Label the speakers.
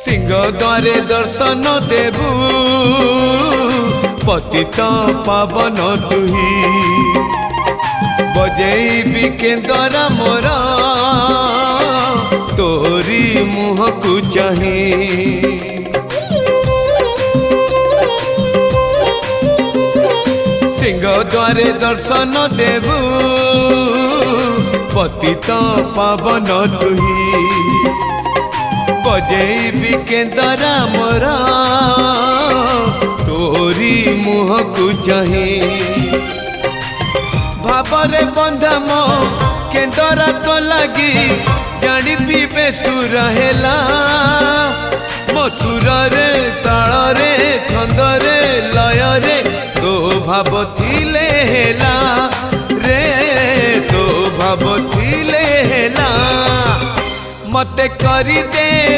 Speaker 1: सिंह द्वारे दर्शन देबू पतित पावन तुही बजेबी केंदरा मोरा तोरी मुह को चाही सिंह द्वारे दर्शन देबू पतित पावन तुही बजेबी केंदरा मोरा तोरी मुह को चाही भावरे बंधा मो केंदरा तो लगी जानी पीबे सुर हेला मो सुर रे ताल रे छंद रे लय रे तो भाव थिले हेला रे तो भाव थिले हेला मते करी दे।